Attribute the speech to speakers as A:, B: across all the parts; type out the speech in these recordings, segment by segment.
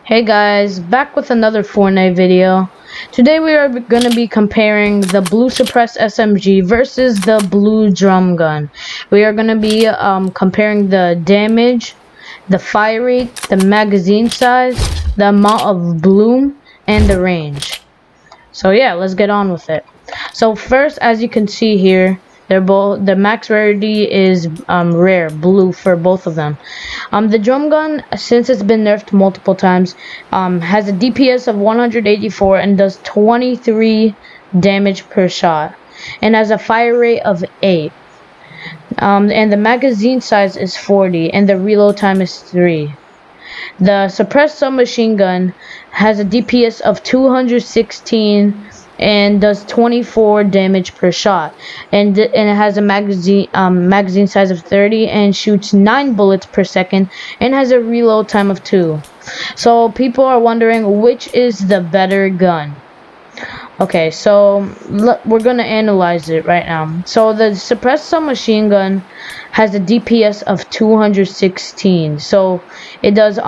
A: Hey guys, back with another Fortnite video. Today we are going to be comparing the blue suppressed SMG versus the blue drum gun. We are going to be comparing the damage, the fire rate, the magazine size, the amount of bloom, and the range. So yeah, let's get on with it. So first, as you can see here, the max rarity is rare, blue for both of them. The drum gun, since it's been nerfed multiple times, has a DPS of 184 and does 23 damage per shot, and has a fire rate of 8. And the magazine size is 40, and the reload time is 3. The suppressed submachine gun has a DPS of 216 and does 24 damage per shot, and it has a magazine size of 30 and shoots 9 bullets per second and has a reload time of 2. So people are wondering which is the better gun. Okay, so we're gonna analyze it right now. So the suppressed submachine gun has a DPS of 216. So it does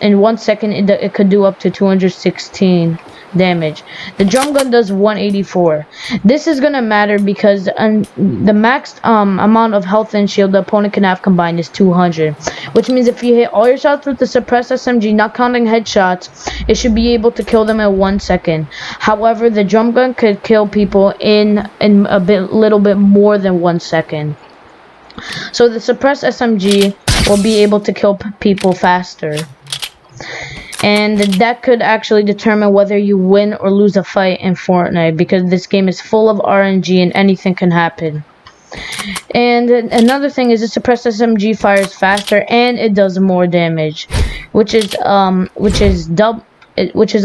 A: in 1 second it could do up to 216 damage. The drum gun does 184. This is gonna matter because the max amount of health and shield the opponent can have combined is 200, which means if you hit all your shots with the suppressed SMG, not counting headshots, it should be able to kill them in 1 second. However, the drum gun could kill people in little bit more than 1 second. So the suppressed SMG will be able to kill people faster, and that could actually determine whether you win or lose a fight in Fortnite, because this game is full of RNG and anything can happen. And another thing is the suppressed SMG fires faster and it does more damage, which is a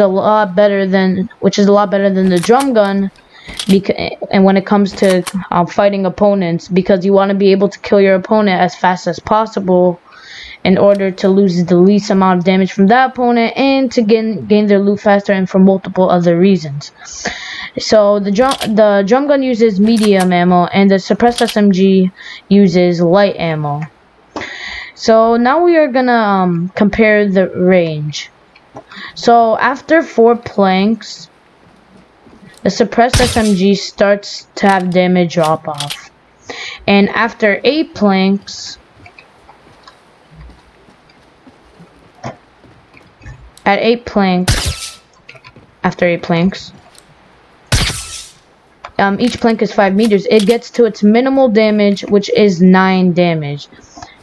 A: lot better than the drum gun. And when it comes to fighting opponents, because you want to be able to kill your opponent as fast as possible in order to lose the least amount of damage from that opponent and to gain their loot faster, and for multiple other reasons. So the drum gun uses medium ammo and the suppressed SMG uses light ammo. So now we are gonna compare the range. So after 4 planks, the suppressed SMG starts to have damage drop off, and after 8 planks, after 8 planks, each plank is 5 meters. It gets to its minimal damage, which is 9 damage.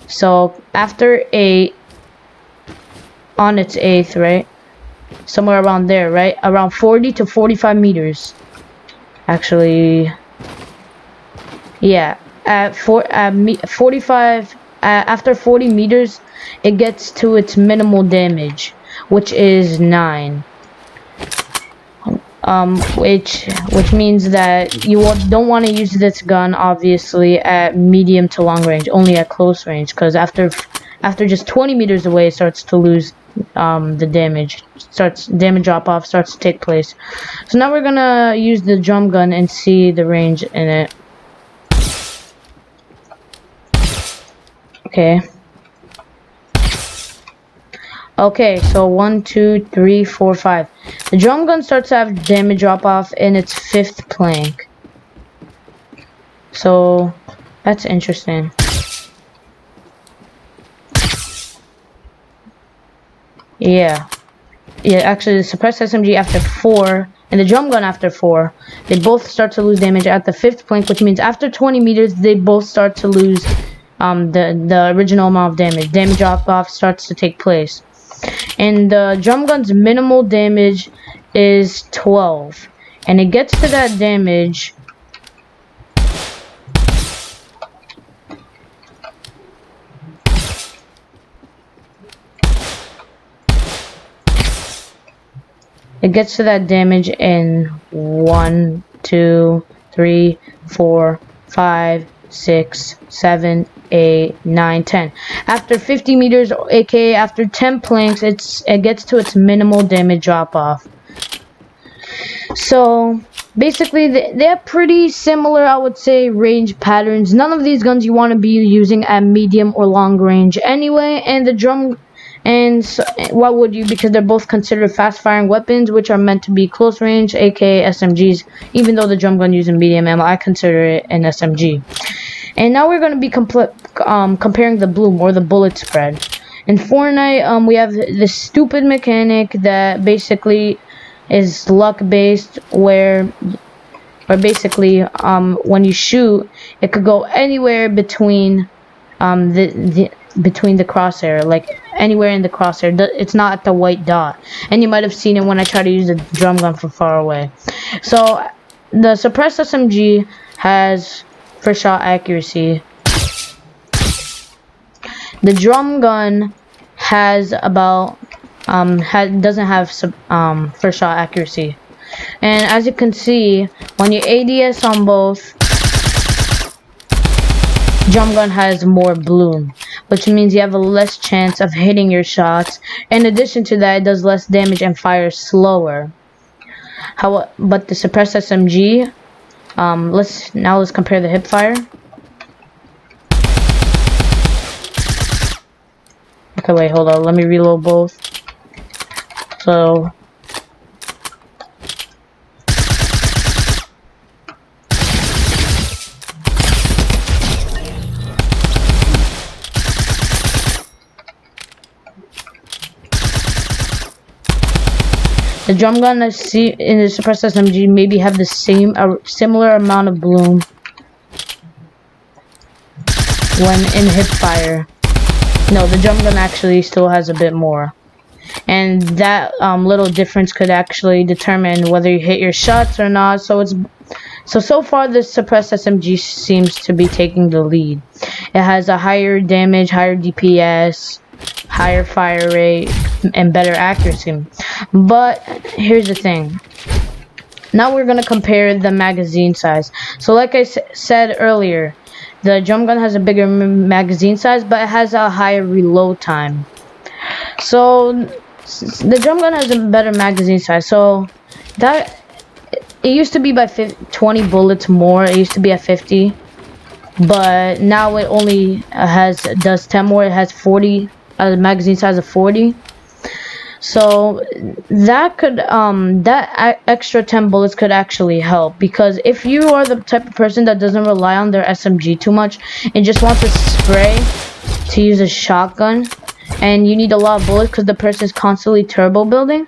A: So after 8, on its 8th, right? Somewhere around there, right? Around 40 to 45 meters. Actually, yeah. After 40 meters, it gets to its minimal damage, which is 9. Which means that you don't want to use this gun obviously at medium to long range, only at close range, because after just 20 meters away it starts to lose the damage. Damage drop off starts to take place. So now we're gonna use the drum gun and see the range in it. Okay, so 1, 2, 3, 4, 5. The drum gun starts to have damage drop off in its 5th plank. So that's interesting. Yeah, actually the suppressed SMG after 4 and the drum gun after 4, they both start to lose damage at the 5th plank, which means after 20 meters they both start to lose the original amount of damage. Damage drop off starts to take place, and the drum gun's minimal damage is 12, and it gets to that damage in 1, 2, 3, 4, 5, 6, 7, 8, 9, 10. After 50 meters, aka after 10 planks, it gets to its minimal damage drop off. So basically they have pretty similar, I would say, range patterns. None of these guns you want to be using at medium or long range anyway, and the drum And so, why would you? Because they're both considered fast-firing weapons, which are meant to be close range, aka SMGs. Even though the drum gun uses medium ammo, I consider it an SMG. And now we're going to be comparing the bloom, or the bullet spread. In Fortnite, we have this stupid mechanic that basically is luck-based, where basically when you shoot, it could go anywhere between between the crosshair, like anywhere in the crosshair. It's not at the white dot. And you might have seen it when I try to use the drum gun from far away. So the suppressed SMG has first shot accuracy. The drum gun has about doesn't have first shot accuracy. And as you can see, when you ADS on both, drum gun has more bloom, which means you have a less chance of hitting your shots. In addition to that, it does less damage and fires slower. But the suppressed SMG, let's compare the hip fire. Okay, wait, hold on. Let me reload both. So the drum gun in the suppressed SMG maybe have the similar amount of bloom when in hip fire. No, the drum gun actually still has a bit more. And that little difference could actually determine whether you hit your shots or not. So far the suppressed SMG seems to be taking the lead. It has a higher damage, higher DPS, higher fire rate, and better accuracy. But here's the thing. Now we're gonna compare the magazine size. So like I said earlier, the drum gun has a bigger magazine size, but it has a higher reload time. So the drum gun has a better magazine size. So that it used to be by 20 bullets more. It used to be at 50, but now it only does 10 more. It has 40, a magazine size of 40. So that could that extra 10 bullets could actually help, because if you are the type of person that doesn't rely on their SMG too much and just wants to spray to use a shotgun, and you need a lot of bullets because the person is constantly turbo building,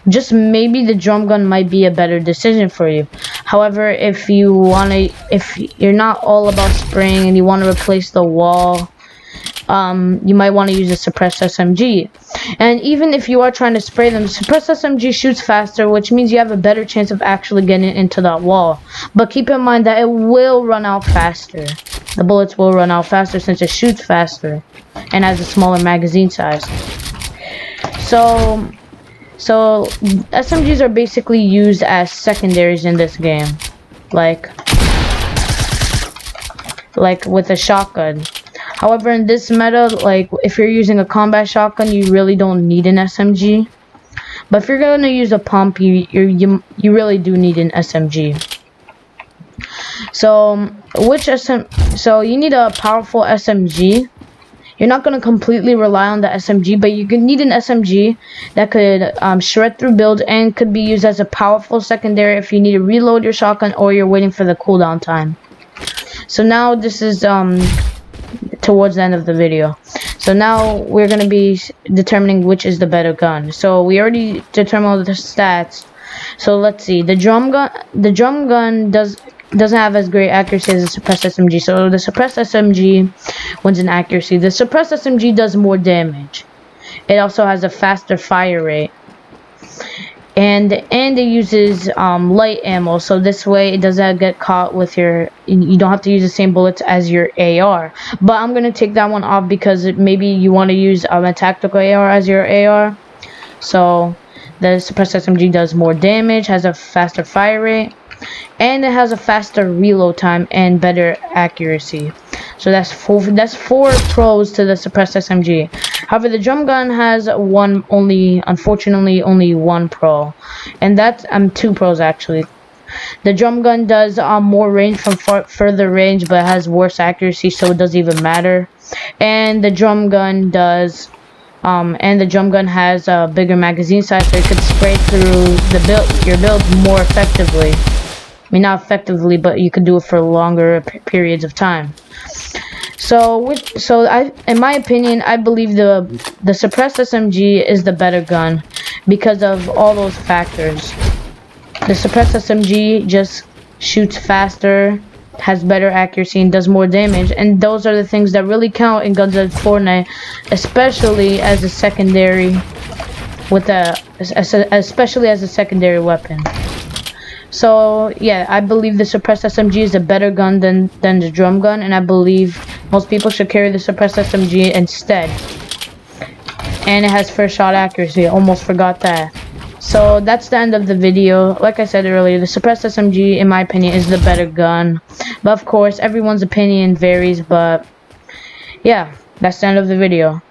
A: just maybe the drum gun might be a better decision for you. However, if you're not all about spraying and you want to replace the wall, you might want to use a suppressed SMG. And even if you are trying to spray them, the suppressed SMG shoots faster, which means you have a better chance of actually getting into that wall. But keep in mind that it will run out faster. The bullets will run out faster since it shoots faster and has a smaller magazine size. So SMGs are basically used as secondaries in this game, like with a shotgun. However, in this meta, like if you're using a combat shotgun, you really don't need an SMG. But if you're gonna use a pump, you really do need an SMG. So so you need a powerful SMG. You're not gonna completely rely on the SMG, but you could need an SMG that could shred through builds and could be used as a powerful secondary if you need to reload your shotgun or you're waiting for the cooldown time. So now this is towards the end of the video. So now we're going to be determining which is the better gun. So we already determined all the stats. So let's see. The drum gun doesn't have as great accuracy as the suppressed SMG. So the suppressed SMG wins in accuracy. The suppressed SMG does more damage. It also has a faster fire rate. And it uses light ammo, so this way it doesn't get caught with you don't have to use the same bullets as your AR. But I'm gonna take that one off because maybe you want to use a tactical AR as your AR. So the suppressed SMG does more damage, has a faster fire rate, and it has a faster reload time and better accuracy. So that's four pros to the suppressed SMG. However, the drum gun has unfortunately only one pro, and that's two pros actually. The drum gun does more range from further range, but has worse accuracy, so it doesn't even matter. And the drum gun does And the drum gun has a bigger magazine size, so you could spray through your build more effectively. I mean, not effectively, but you could do it for longer periods of time. In my opinion, I believe the suppressed SMG is the better gun because of all those factors. The suppressed SMG just shoots faster, has better accuracy, and does more damage, and those are the things that really count in guns like Fortnite, especially as a secondary especially as a secondary weapon. So yeah, I believe the suppressed SMG is a better gun than the drum gun, and I believe most people should carry the suppressed SMG instead. And it has first shot accuracy. I almost forgot that. So that's the end of the video. Like I said earlier, the suppressed SMG, in my opinion, is the better gun. But of course, everyone's opinion varies. But yeah, that's the end of the video.